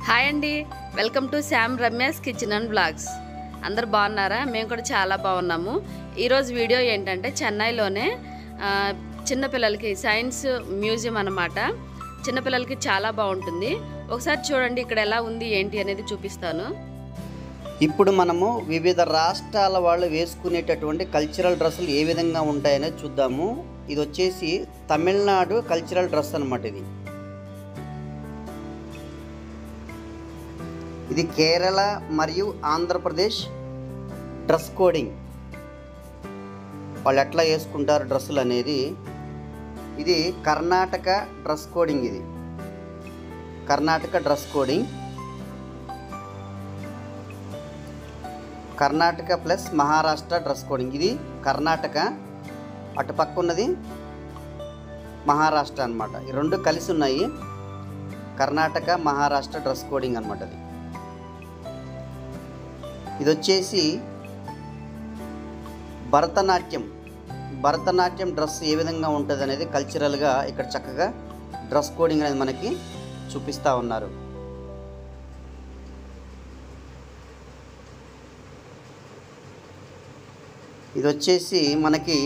Hi అండి, welcome to Sam Ramya's kitchen and blogs. అందరు బాగున్నారా? మేము కూడా చాలా బాగున్నాము. ఈరోజు వీడియో ఏంటంటే చెన్నైలోనే చిన్నపిల్లలకి సైన్స్ మ్యూజియం అన్నమాట. చిన్నపిల్లలకి చాలా బాగుంటుంది. ఒకసారి చూడండి ఇక్కడ ఎలా ఉంది ఏంటి అనేది చూపిస్తాను. ఇప్పుడు మనము వివిధ రాష్ట్రాల వాళ్ళు వేసుకునేటటువంటి కల్చరల్ డ్రెస్సులు ఏ విధంగా ఉంటాయనేది చూద్దాము. ఇది వచ్చేసి తమిళనాడు కల్చరల్ డ్రెస్ అన్నమాట. ఇది కేరళ మరియు ఆంధ్రప్రదేశ్ డ్రెస్ కోడింగ్. వాళ్ళు ఎట్లా వేసుకుంటారు డ్రెస్సులు అనేది. ఇది కర్ణాటక డ్రెస్ కోడింగ్. ఇది Karnataka dress coding. Karnataka plus Maharashtra dress coding. ఇది కర్ణాటక, అటు పక్క ఉన్నది మహారాష్ట్ర అన్నమాట. ఈ రెండు కలిసి ఉన్నాయి. కర్ణాటక మహారాష్ట్ర డ్రెస్ కోడింగ్ అన్నమాట. ఇది వచ్చేసి భరతనాట్యం డ్రెస్ ఏ విధంగా ఉంటుంది అనేది కల్చరల్గా ఇక్కడ చక్కగా డ్రెస్ కోడింగ్ అనేది మనకి చూపిస్తూ ఉన్నారు. ఇది వచ్చేసి మనకి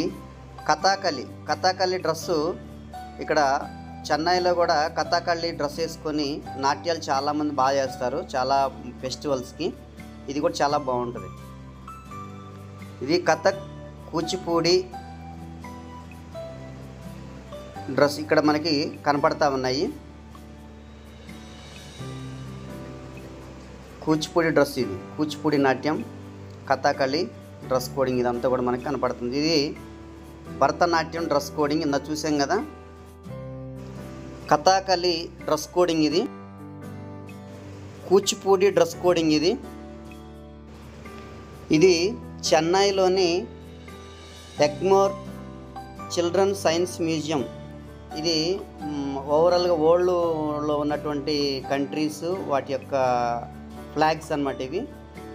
కథాకళి డ్రెస్సు. ఇక్కడ చెన్నైలో కూడా కథాకళి డ్రెస్ వేసుకొని నాట్యాలు చాలామంది బాగా చేస్తారు, చాలా ఫెస్టివల్స్కి. ఇది కూడా చాలా బాగుంటుంది. ఇది కథక్ కూచిపూడి డ్రెస్ ఇక్కడ మనకి కనపడతా ఉన్నాయి. కూచిపూడి డ్రెస్. ఇది కూచిపూడి నాట్యం, కథాకళి డ్రెస్ కోడింగ్ ఇదంతా కూడా మనకి కనపడుతుంది. ఇది భరతనాట్యం డ్రెస్ కోడింగ్ ఇందా చూసాం కదా. Kathakali dress coding. ఇది కూచిపూడి డ్రెస్ కోడింగ్. ఇది చెన్నైలోని ఎగ్మోర్ చిల్డ్రన్ సైన్స్ మ్యూజియం. ఇది ఓవరాల్గా వరల్డ్లో ఉన్నటువంటి కంట్రీస్ వాటి యొక్క ఫ్లాగ్స్ అన్నమాట. ఇవి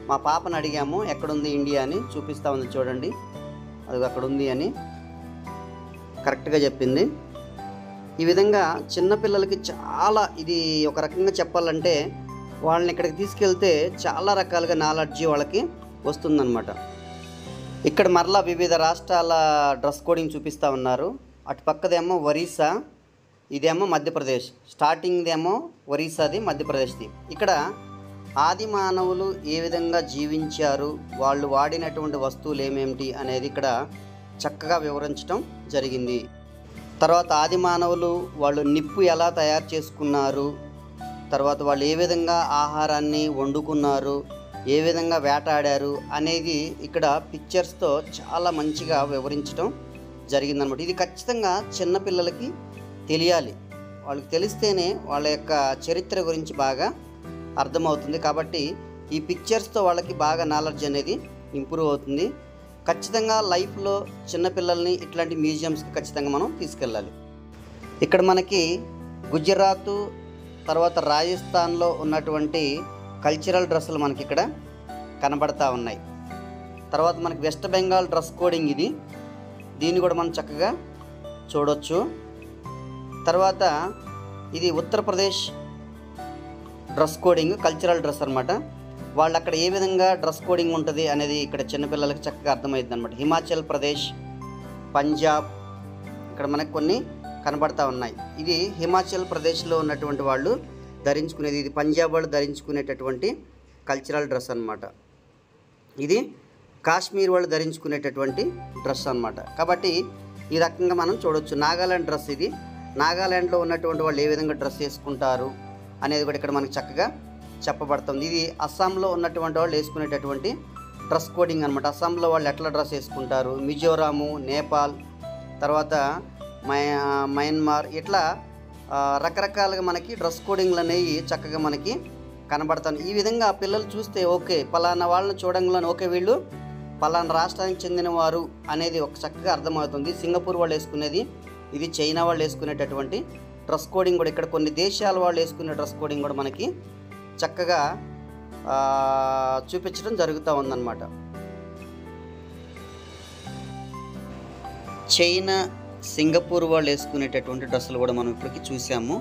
మా పాపను అడిగాము ఎక్కడుంది ఇండియా అని. చూపిస్తూ ఉంది చూడండి, అది అక్కడ ఉంది అని కరెక్ట్గా చెప్పింది. ఈ విధంగా చిన్నపిల్లలకి చాలా, ఇది ఒక రకంగా చెప్పాలంటే వాళ్ళని ఇక్కడికి తీసుకెళ్తే చాలా రకాలుగా నాలెడ్జి వాళ్ళకి వస్తుందన్నమాట. ఇక్కడ మరలా వివిధ రాష్ట్రాల డ్రెస్ కోడింగ్ చూపిస్తూ ఉన్నారు. అటు పక్కదేమో ఒరిస్సా, ఇదేమో మధ్యప్రదేశ్. స్టార్టింగ్దేమో ఒరిస్సాది, మధ్యప్రదేశ్ది. ఇక్కడ ఆది మానవులు ఏ విధంగా జీవించారు, వాళ్ళు వాడినటువంటి వస్తువులు ఏమేమిటి అనేది ఇక్కడ చక్కగా వివరించడం జరిగింది. తర్వాత ఆది మానవులు వాళ్ళు నిప్పు ఎలా తయారు చేసుకున్నారు, తర్వాత వాళ్ళు ఏ విధంగా ఆహారాన్ని వండుకున్నారు, ఏ విధంగా వేటాడారు అనేది ఇక్కడ పిక్చర్స్తో చాలా మంచిగా వివరించడం జరిగిందనమాట. ఇది ఖచ్చితంగా చిన్నపిల్లలకి తెలియాలి. వాళ్ళకి తెలిస్తేనే వాళ్ళ యొక్క చరిత్ర గురించి బాగా అర్థమవుతుంది. కాబట్టి ఈ పిక్చర్స్తో వాళ్ళకి బాగా నాలెడ్జ్ అనేది ఇంప్రూవ్ అవుతుంది. ఖచ్చితంగా లైఫ్లో చిన్నపిల్లల్ని ఇట్లాంటి మ్యూజియంస్కి ఖచ్చితంగా మనం తీసుకెళ్ళాలి. ఇక్కడ మనకి గుజరాత్ తర్వాత రాజస్థాన్లో ఉన్నటువంటి కల్చరల్ డ్రెస్సులు మనకి ఇక్కడ కనబడతా ఉన్నాయి. తర్వాత మనకి వెస్ట్ బెంగాల్ డ్రెస్ కోడింగ్. ఇది దీన్ని కూడా మనం చక్కగా చూడొచ్చు. తర్వాత ఇది Uttar Pradesh dress coding, cultural dress అనమాట. వాళ్ళు అక్కడ ఏ విధంగా డ్రెస్ కోడింగ్ ఉంటుంది అనేది ఇక్కడ చిన్నపిల్లలకి చక్కగా అర్థమవుతుంది అనమాట. హిమాచల్ ప్రదేశ్, పంజాబ్ ఇక్కడ మనకు కొన్ని కనబడతా ఉన్నాయి. ఇది హిమాచల్ ప్రదేశ్లో ఉన్నటువంటి వాళ్ళు ధరించుకునేది. ఇది పంజాబ్ వాళ్ళు ధరించుకునేటటువంటి కల్చరల్ డ్రెస్ అన్నమాట. ఇది కాశ్మీర్ వాళ్ళు ధరించుకునేటటువంటి డ్రెస్ అన్నమాట. కాబట్టి ఈ రకంగా మనం చూడవచ్చు. నాగాలాండ్ డ్రెస్. ఇది నాగాలాండ్లో ఉన్నటువంటి వాళ్ళు ఏ విధంగా డ్రెస్ వేసుకుంటారు అనేది కూడా ఇక్కడ మనకు చక్కగా చెప్పబడుతుంది. ఇది అస్సాంలో ఉన్నటువంటి వాళ్ళు వేసుకునేటటువంటి డ్రెస్ కోడింగ్ అనమాట. అస్సాంలో వాళ్ళు ఎట్లా డ్రెస్ వేసుకుంటారు, మిజోరాము, నేపాల్, తర్వాత మయన్మార్, ఇట్లా రకరకాలుగా మనకి డ్రెస్ కోడింగ్లు అనేవి చక్కగా మనకి కనబడతాయి. ఈ విధంగా పిల్లలు చూస్తే ఓకే పలానా వాళ్ళని చూడంగానే ఓకే వీళ్ళు పలానా రాష్ట్రానికి చెందినవారు అనేది ఒక చక్కగా అర్థమవుతుంది. సింగపూర్ వాళ్ళు వేసుకునేది, ఇది చైనా వాళ్ళు వేసుకునేటటువంటి డ్రెస్ కోడింగ్ కూడా ఇక్కడ కొన్ని దేశాల వాళ్ళు వేసుకునే డ్రెస్ కోడింగ్ కూడా మనకి చక్కగా చూపించడం జరుగుతూ ఉందన్నమాట. చైనా, సింగపూర్ వాళ్ళు వేసుకునేటటువంటి డ్రెస్సులు కూడా మనం ఇప్పటికి చూసాము.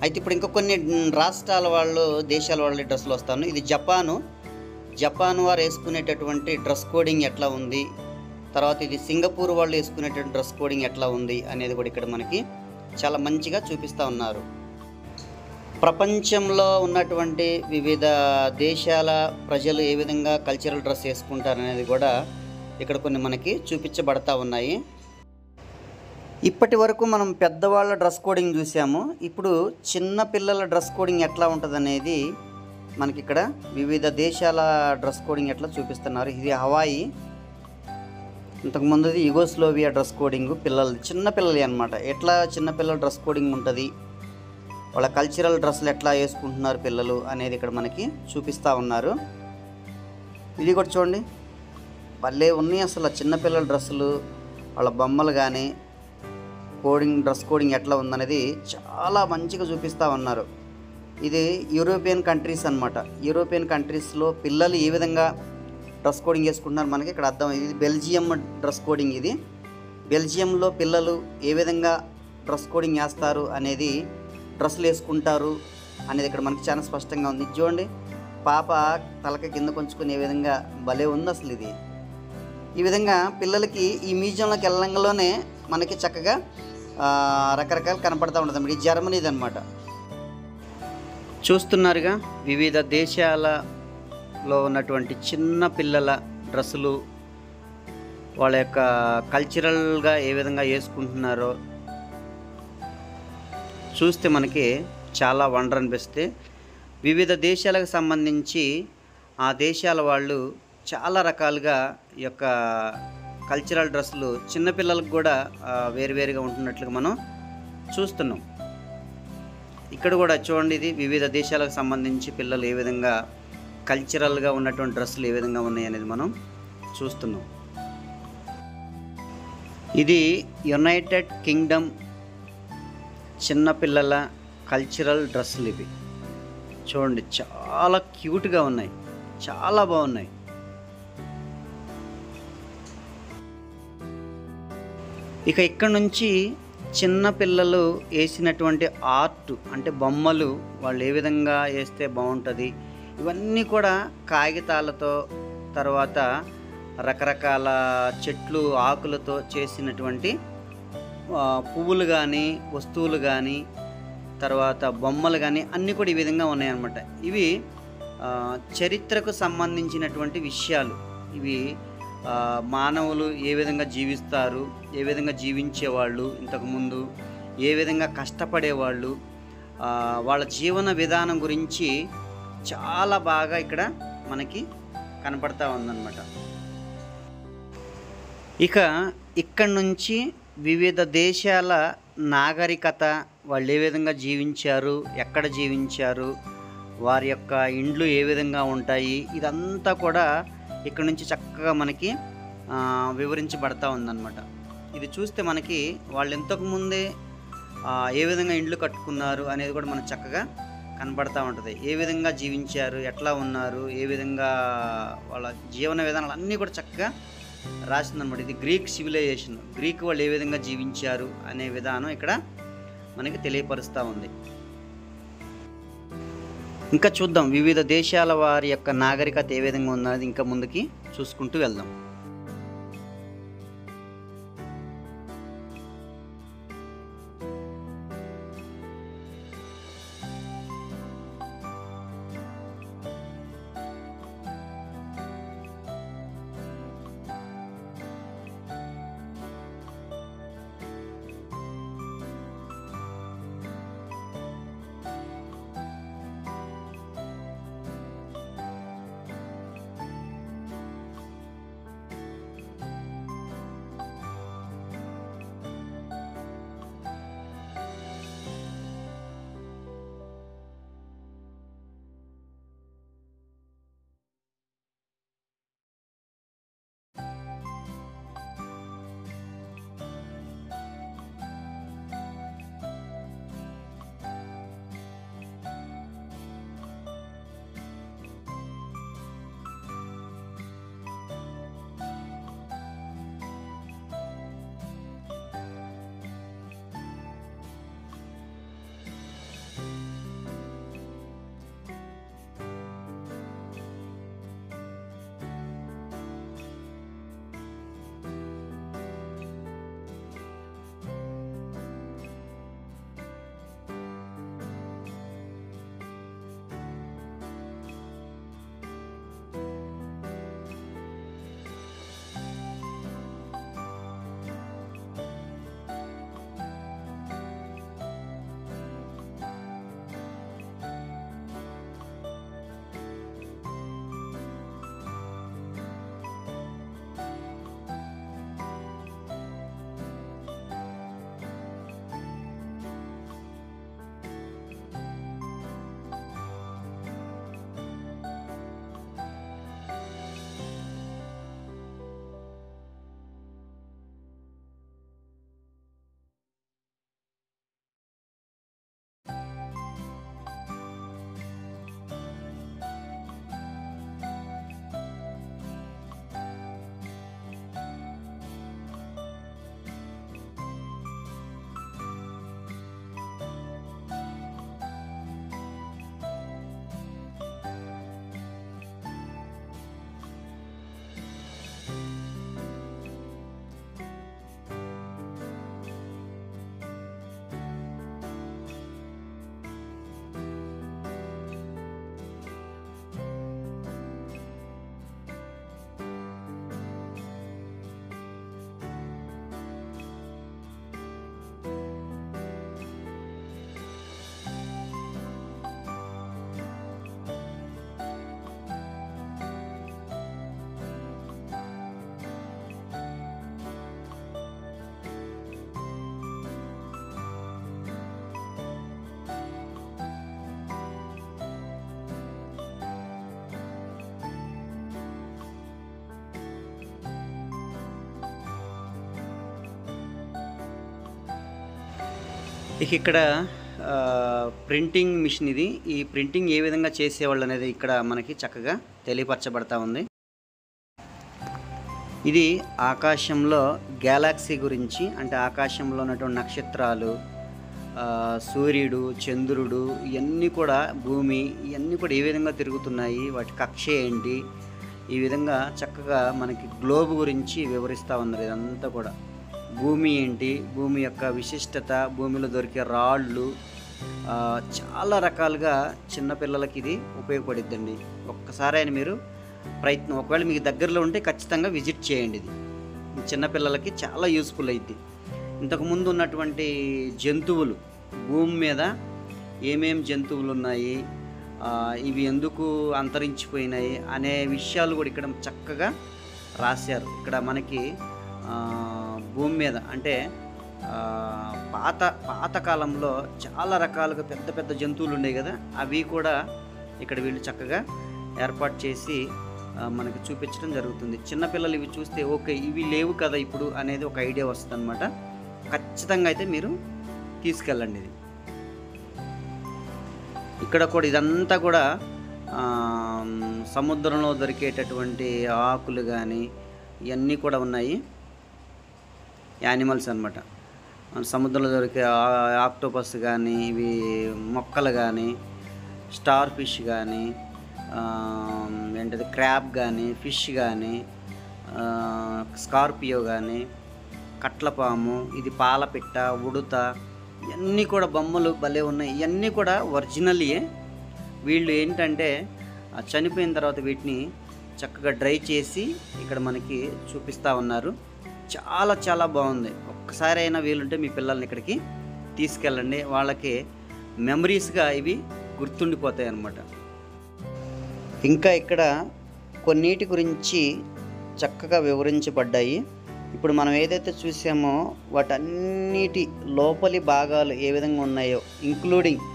అయితే ఇప్పుడు ఇంకా కొన్ని రాష్ట్రాల వాళ్ళు, దేశాల వాళ్ళ డ్రెస్సులు వస్తాను. ఇది జపాన్ వారు వేసుకునేటటువంటి డ్రెస్ కోడింగ్ ఎట్లా ఉంది, తర్వాత ఇది సింగపూర్ వాళ్ళు వేసుకునేటువంటి డ్రెస్ కోడింగ్ ఎట్లా ఉంది అనేది కూడా ఇక్కడ మనకి చాలా మంచిగా చూపిస్తూ ఉన్నారు. ప్రపంచంలో ఉన్నటువంటి వివిధ దేశాల ప్రజలు ఏ విధంగా కల్చరల్ డ్రెస్ వేసుకుంటారు అనేది కూడా ఇక్కడ కొన్ని మనకి చూపించబడతా ఉన్నాయి. ఇప్పటి వరకు మనం పెద్దవాళ్ళ డ్రెస్ కోడింగ్ చూసాము. ఇప్పుడు చిన్న పిల్లల డ్రెస్ కోడింగ్ ఎట్లా ఉంటుంది అనేది మనకి ఇక్కడ వివిధ దేశాల డ్రెస్ కోడింగ్ ఎట్లా చూపిస్తున్నారు. ఇది హవాయి, ఇంతకుముందుది యుగోస్లోవియా డ్రెస్ కోడింగ్ పిల్లలు, చిన్న పిల్లలు అనమాట. ఎట్లా చిన్నపిల్లల డ్రెస్ కోడింగ్ ఉంటుంది, వాళ్ళ కల్చరల్ డ్రెస్సులు ఎట్లా వేసుకుంటున్నారు పిల్లలు అనేది ఇక్కడ మనకి చూపిస్తూ ఉన్నారు. ఇది కూడా చూడండి, భలే ఉన్నాయి అసలు చిన్నపిల్లల డ్రెస్సులు, వాళ్ళ బొమ్మలు కానీ డ్రెస్ కోడింగ్ ఎట్లా ఉందనేది చాలా మంచిగా చూపిస్తూ ఉన్నారు. ఇది యూరోపియన్ కంట్రీస్ అనమాట. యూరోపియన్ కంట్రీస్లో పిల్లలు ఏ విధంగా డ్రెస్ కోడింగ్ వేసుకుంటున్నారు మనకి ఇక్కడ అర్థం. ఇది బెల్జియం డ్రెస్ కోడింగ్. ఇది బెల్జియంలో పిల్లలు ఏ విధంగా డ్రెస్ కోడింగ్ వేస్తారు అనేది, డ్రెస్సులు వేసుకుంటారు అనేది ఇక్కడ మనకి చాలా స్పష్టంగా ఉంది. చూడండి, పాప తలక కింద కొంచుకుని ఏ విధంగా భలే ఉంది అసలు. ఇది ఈ విధంగా పిల్లలకి ఈ మ్యూజియంలోకి వెళ్ళంగానే మనకి చక్కగా రకరకాలు కనపడతా ఉంటుంది. ఇది జర్మనీది అనమాట. చూస్తున్నారుగా, వివిధ దేశాలలో ఉన్నటువంటి చిన్న పిల్లల డ్రెస్సులు వాళ్ళ యొక్క కల్చరల్గా ఏ విధంగా వేసుకుంటున్నారో చూస్తే మనకి చాలా వండర్ అనిపిస్తే, వివిధ దేశాలకు సంబంధించి ఆ దేశాల వాళ్ళు చాలా రకాలుగా ఈ యొక్క కల్చరల్ డ్రెస్సులు చిన్నపిల్లలకు కూడా వేరువేరుగా ఉంటున్నట్లుగా మనం చూస్తున్నాం. ఇక్కడ కూడా చూడండి, ఇది వివిధ దేశాలకు సంబంధించి పిల్లలు ఏ విధంగా కల్చరల్గా ఉన్నటువంటి డ్రెస్సులు ఏ విధంగా ఉన్నాయి అనేది మనం చూస్తున్నాం. ఇది యునైటెడ్ కింగ్డమ్ చిన్నపిల్లల కల్చరల్ డ్రెస్సులు. ఇవి చూడండి, చాలా క్యూట్గా ఉన్నాయి, చాలా బాగున్నాయి. ఇక ఇక్కడ నుంచి చిన్న పిల్లలు వేసినటువంటి ఆర్ట్ అంటే బొమ్మలు వాళ్ళు ఏ విధంగా వేస్తే బాగుంటుంది, ఇవన్నీ కూడా కాగితాలతో, తర్వాత రకరకాల చెట్లు ఆకులతో చేసినటువంటి పువ్వులు కానీ, వస్తువులు కానీ, తర్వాత బొమ్మలు కానీ అన్నీ కూడా ఈ విధంగా ఉన్నాయన్నమాట. ఇవి చరిత్రకు సంబంధించినటువంటి విషయాలు. ఇవి మానవులు ఏ విధంగా జీవిస్తారు, ఏ విధంగా జీవించేవాళ్ళు, ఇంతకుముందు ఏ విధంగా కష్టపడేవాళ్ళు, వాళ్ళ జీవన విధానం గురించి చాలా బాగా ఇక్కడ మనకి కనపడతా ఉందన్నమాట. ఇక ఇక్కడ నుంచి వివిధ దేశాల నాగరికత, వాళ్ళు ఏ విధంగా జీవించారు, ఎక్కడ జీవించారు, వారి యొక్క ఇండ్లు ఏ విధంగా ఉంటాయి, ఇదంతా కూడా ఇక్కడ నుంచి చక్కగా మనకి వివరించబడతా ఉందన్నమాట. ఇది చూస్తే మనకి వాళ్ళు ఇంతకుముందే ఏ విధంగా ఇండ్లు కట్టుకున్నారు అనేది కూడా మనకు చక్కగా కనపడతా ఉంటుంది. ఏ విధంగా జీవించారు, ఎట్లా ఉన్నారు, ఏ విధంగా వాళ్ళ జీవన విధానాలు అన్నీ కూడా చక్కగా రాసిందనమాట. ఇది గ్రీక్ సివిలైజేషన్, గ్రీక్ వాళ్ళు ఏ విధంగా జీవించారు అనే విధానం ఇక్కడ మనకి తెలియపరుస్తూ ఉంది. ఇంకా చూద్దాం వివిధ దేశాల వారి యొక్క నాగరికత ఏ విధంగా ఉన్నది, ఇంకా ముందుకి చూసుకుంటూ వెళ్దాం. ఇక ఇక్కడ ప్రింటింగ్ మిషన్ ఇది. ఈ ప్రింటింగ్ ఏ విధంగా చేసేవాళ్ళు అనేది ఇక్కడ మనకి చక్కగా తెలియపరచబడతా ఉంది. ఇది ఆకాశంలో గ్యాలాక్సీ గురించి, అంటే ఆకాశంలో ఉన్నటువంటి నక్షత్రాలు, సూర్యుడు, చంద్రుడు, ఇవన్నీ కూడా, భూమి, ఇవన్నీ కూడా ఏ విధంగా తిరుగుతున్నాయి, వాటి కక్ష ఏంటి, ఈ విధంగా చక్కగా మనకి గ్లోబ్ గురించి వివరిస్తూ ఉన్నారు. ఇదంతా కూడా భూమి ఏంటి, భూమి యొక్క విశిష్టత, భూమిలో దొరికే రాళ్ళు, చాలా రకాలుగా చిన్నపిల్లలకి ఇది ఉపయోగపడిద్దండి. ఒక్కసారి అయినా మీరు ప్రయత్నం, ఒకవేళ మీకు దగ్గరలో ఉంటే ఖచ్చితంగా విజిట్ చేయండి. ఇది చిన్నపిల్లలకి చాలా యూస్ఫుల్ అయింది. ఇంతకుముందు ఉన్నటువంటి జంతువులు, భూమి మీద ఏమేం జంతువులు ఉన్నాయి, ఇవి ఎందుకు అంతరించిపోయినాయి అనే విషయాలు కూడా ఇక్కడ చక్కగా రాశారు. ఇక్కడ మనకి భూమి మీద అంటే పాతకాలంలో చాలా రకాలుగా పెద్ద పెద్ద జంతువులు ఉండేవి కదా, అవి కూడా ఇక్కడ వీళ్ళు చక్కగా ఏర్పాటు చేసి మనకి చూపించడం జరుగుతుంది. చిన్నపిల్లలు ఇవి చూస్తే ఓకే ఇవి లేవు కదా ఇప్పుడు అనేది ఒక ఐడియా వస్తుంది అనమాట. ఖచ్చితంగా అయితే మీరు తీసుకెళ్ళండి. ఇది ఇక్కడ కూడా ఇదంతా కూడా సముద్రంలో దొరికేటటువంటి ఆకులు కానీ ఇవన్నీ కూడా ఉన్నాయి. యానిమల్స్ అనమాట. సముద్రంలో దొరికే ఆక్టోపస్ కానీ, ఇవి మొక్కలు కానీ, స్టార్ ఫిష్ కానీ, ఏంటది క్రాబ్ కానీ, ఫిష్ కానీ, స్కార్పియో కానీ, కట్లపాము, ఇది పాలపిట్ట, ఉడుత, ఇవన్నీ కూడా బొమ్మలు భలే ఉన్నాయి. ఇవన్నీ కూడా ఒరిజినల్యే. వీళ్ళు ఏంటంటే చనిపోయిన తర్వాత వీటిని చక్కగా డ్రై చేసి ఇక్కడ మనకి చూపిస్తూ ఉన్నారు. చాలా చాలా బాగుంది. ఒక్కసారి అయినా వీలుంటే మీ పిల్లల్ని ఇక్కడికి తీసుకెళ్ళండి. వాళ్ళకి మెమరీస్గా ఇవి గుర్తుండిపోతాయి అన్నమాట. ఇంకా ఇక్కడ కొన్నిటి గురించి చక్కగా వివరించబడ్డాయి. ఇప్పుడు మనం ఏదైతే చూసామో వాటన్నిటి లోపలి భాగాలు ఏ విధంగా ఉన్నాయో, ఇంక్లూడింగ్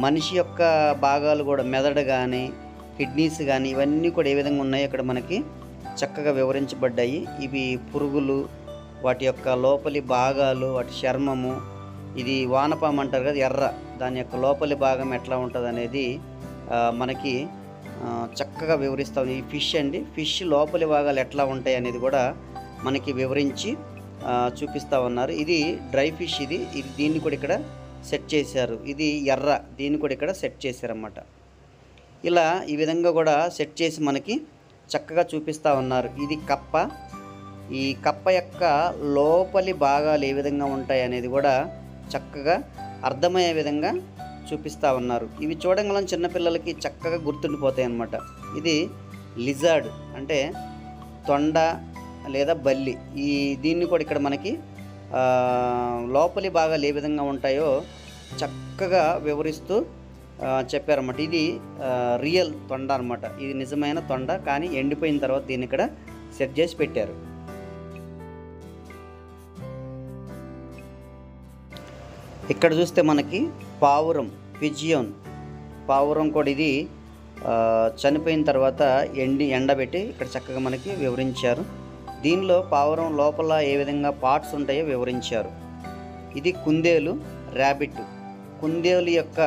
మనిషి యొక్క భాగాలు కూడా, మెదడు కానీ, కిడ్నీస్ కానీ, ఇవన్నీ కూడా ఏ విధంగా ఉన్నాయో ఇక్కడ మనకి చక్కగా వివరించబడ్డాయి. ఇవి పురుగులు, వాటి యొక్క లోపలి భాగాలు, వాటి చర్మము, ఇది వానపాము అంటారు కదా ఎర్ర, దాని యొక్క లోపలి భాగం ఎట్లా ఉంటుంది అనేది మనకి చక్కగా వివరిస్తాం. ఈ ఫిష్ అండి, ఫిష్ లోపలి భాగాలు ఎట్లా ఉంటాయి అనేది కూడా మనకి వివరించి చూపిస్తూ ఉన్నారు. ఇది డ్రై ఫిష్, ఇది దీన్ని కూడా ఇక్కడ సెట్ చేశారు. ఇది ఎర్ర, దీన్ని కూడా ఇక్కడ సెట్ చేశారన్నమాట. ఇలా ఈ విధంగా కూడా సెట్ చేసి మనకి చక్కగా చూపిస్తూ ఉన్నారు. ఇది కప్ప. ఈ కప్ప యొక్క లోపలి భాగాలు ఏ విధంగా ఉంటాయి అనేది కూడా చక్కగా అర్థమయ్యే విధంగా చూపిస్తూ ఉన్నారు. ఇవి చూడగలం చిన్నపిల్లలకి చక్కగా గుర్తుండిపోతాయి అన్నమాట. ఇది లిజర్డ్ అంటే తొండ లేదా బల్లి. దీన్ని కూడా ఇక్కడ మనకి లోపలి భాగాలు ఏ విధంగా ఉంటాయో చక్కగా వివరిస్తూ చెప్పారన్నమాట. ఇది రియల్ తొండ అనమాట. ఇది నిజమైన తొండ, కానీ ఎండిపోయిన తర్వాత దీన్ని ఇక్కడ సెట్ చేసి పెట్టారు. ఇక్కడ చూస్తే మనకి పావురం, పిజియోన్ పావురం కూడా ఇది చనిపోయిన తర్వాత ఎండబెట్టి ఇక్కడ చక్కగా మనకి వివరించారు. దీనిలో పావురం లోపల ఏ విధంగా పార్ట్స్ ఉంటాయో వివరించారు. ఇది కుందేలు, ర్యాబిట్. కుందేలు యొక్క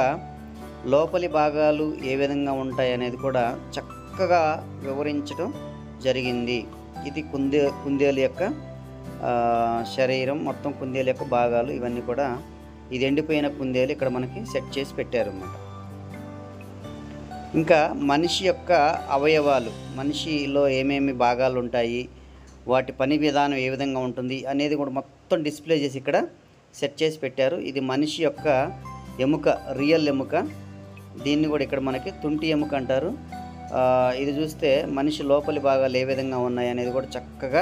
లోపలి భాగాలు ఏ విధంగా ఉంటాయి అనేది కూడా చక్కగా వివరించడం జరిగింది. ఇది కుందేలు యొక్క శరీరం, మొత్తం కుందేలు యొక్క భాగాలు ఇవన్నీ కూడా, ఇది ఎండిపోయిన కుందేలు ఇక్కడ మనకి సెట్ చేసి పెట్టారు అన్నమాట. ఇంకా మనిషి యొక్క అవయవాలు, మనిషిలో ఏమేమి భాగాలు ఉంటాయి, వాటి పని విధానం ఏ విధంగా ఉంటుంది అనేది కూడా మొత్తం డిస్ప్లే చేసి ఇక్కడ సెట్ చేసి పెట్టారు. ఇది మనిషి యొక్క ఎముక, రియల్ ఎముక. దీన్ని కూడా ఇక్కడ మనకి తుంటి ఎముక అంటారు. ఇది చూస్తే మనిషి లోపలి భాగాలు ఏ విధంగా ఉన్నాయి అనేది కూడా చక్కగా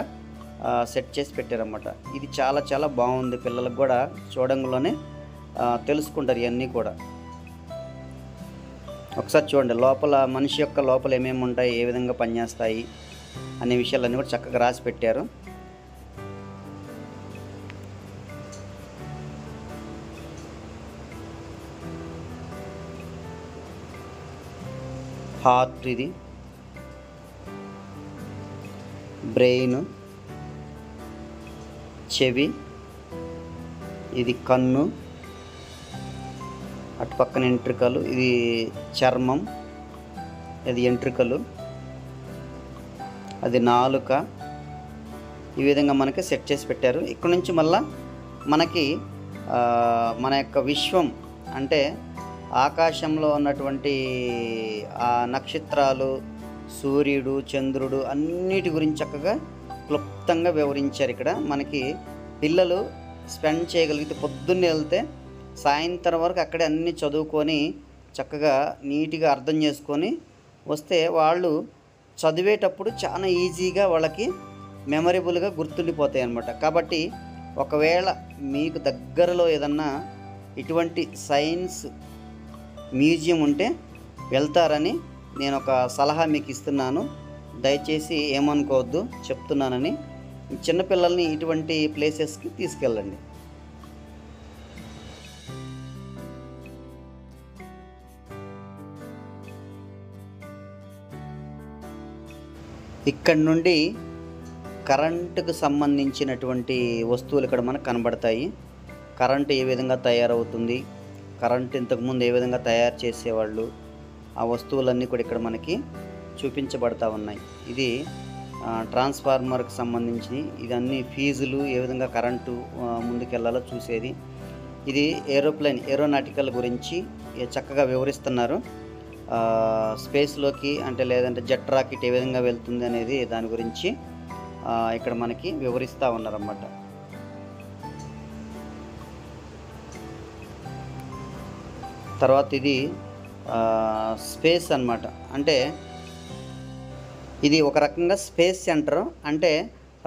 సెట్ చేసి పెట్టారన్నమాట. ఇది చాలా చాలా బాగుంది. పిల్లలకు కూడా చూడంలోనే తెలుసుకుంటారు ఇవన్నీ కూడా. ఒకసారి చూడండి, లోపల మనిషి యొక్క లోపల ఏమేమి ఉంటాయి, ఏ విధంగా పనిచేస్తాయి అనే విషయాలన్నీ కూడా చక్కగా రాసి పెట్టారు. హార్ట్, ఇది బ్రెయిన్, చెవి, ఇది కన్ను, అటు పక్కన ఎంట్రుకలు, ఇది చర్మం, ఇది ఎంట్రుకలు, అది నాలుక. ఈ విధంగా మనకి సెట్ చేసి పెట్టారు. ఇక్కడ నుంచి మళ్ళా మనకి మన యొక్క విశ్వం అంటే ఆకాశంలో ఉన్నటువంటి ఆ నక్షత్రాలు, సూర్యుడు, చంద్రుడు అన్నిటి గురించి చక్కగా క్లుప్తంగా వివరించారు. ఇక్కడ మనకి పిల్లలు స్పెండ్ చేయగలిగితే పొద్దున్నే వెళ్తే సాయంత్రం వరకు అక్కడే అన్నీ చదువుకొని చక్కగా నీట్గా అర్థం చేసుకొని వస్తే వాళ్ళు చదివేటప్పుడు చాలా ఈజీగా వాళ్ళకి మెమరబుల్గా గుర్తుండిపోతాయి అన్నమాట. కాబట్టి ఒకవేళ మీకు దగ్గరలో ఏదన్నా ఇటువంటి సైన్స్ మ్యూజియం ఉంటే వెళ్తారని నేను ఒక సలహా మీకు ఇస్తున్నాను. దయచేసి ఏమనుకోవద్దు, చెప్తున్నానని. చిన్నపిల్లల్ని ఇటువంటి ప్లేసెస్కి తీసుకెళ్ళండి. ఇక్కడ నుండి కరెంటుకు సంబంధించినటువంటి వస్తువులు ఇక్కడ మనకు కనబడతాయి. కరెంటు ఏ విధంగా తయారవుతుంది, కరెంటు ఇంతకుముందు ఏ విధంగా తయారు చేసేవాళ్ళు, ఆ వస్తువులన్నీ కూడా ఇక్కడ మనకి చూపించబడతా ఉన్నాయి. ఇది ట్రాన్స్ఫార్మర్కి సంబంధించి ఇదన్నీ ఫీజులు, ఏ విధంగా కరెంటు ముందుకెళ్లాలో చూసేది. ఇది ఏరోనాటికల్ గురించి చక్కగా వివరిస్తున్నారు. స్పేస్లోకి అంటే లేదంటే జెట్ రాకెట్ ఏ విధంగా వెళ్తుంది అనేది దాని గురించి ఇక్కడ మనకి వివరిస్తూ ఉన్నారన్నమాట. తర్వాత ఇది స్పేస్ అన్నమాట. అంటే ఇది ఒక రకంగా స్పేస్ సెంటర్, అంటే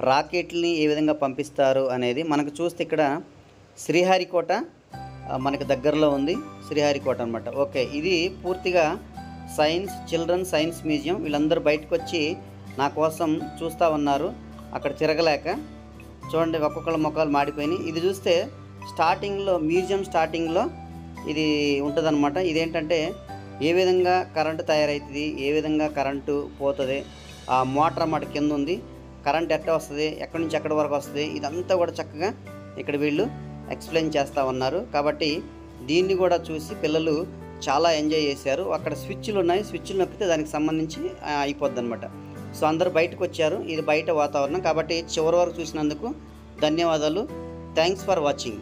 రాకెట్ని ఏ విధంగా పంపిస్తారు అనేది మనకు చూస్తే ఇక్కడ శ్రీహరికోట మనకు దగ్గరలో ఉంది. శ్రీహరికోట అనమాట. ఓకే, ఇది పూర్తిగా చిల్డ్రన్ సైన్స్ మ్యూజియం. వీళ్ళందరూ బయటకు వచ్చి నా కోసం చూస్తూ ఉన్నారు. అక్కడ తిరగలేక చూడండి, ఒక్కొక్కళ్ళ ముఖాలు మాడిపోయినాయి. ఇది చూస్తే మ్యూజియం స్టార్టింగ్లో ఇది ఉంటుందన్నమాట. ఇదేంటంటే ఏ విధంగా కరెంటు తయారవుతుంది, ఏ విధంగా కరెంటు పోతుంది, ఆ మోటార్ అన్నమాట కింద ఉంది, కరెంట్ ఎట్లా వస్తుంది, ఎక్కడి నుంచి ఎక్కడి వరకు వస్తుంది, ఇదంతా కూడా చక్కగా ఇక్కడ వీళ్ళు ఎక్స్ప్లెయిన్ చేస్తూ ఉన్నారు. కాబట్టి దీన్ని కూడా చూసి పిల్లలు చాలా ఎంజాయ్ చేశారు. అక్కడ స్విచ్లు ఉన్నాయి, స్విచ్లు నొక్కితే దానికి సంబంధించి అయిపోద్ది అనమాట. సో అందరూ బయటకు వచ్చారు. ఇది బయట వాతావరణం. కాబట్టి చివరి వరకు చూసినందుకు ధన్యవాదాలు. Thanks for watching.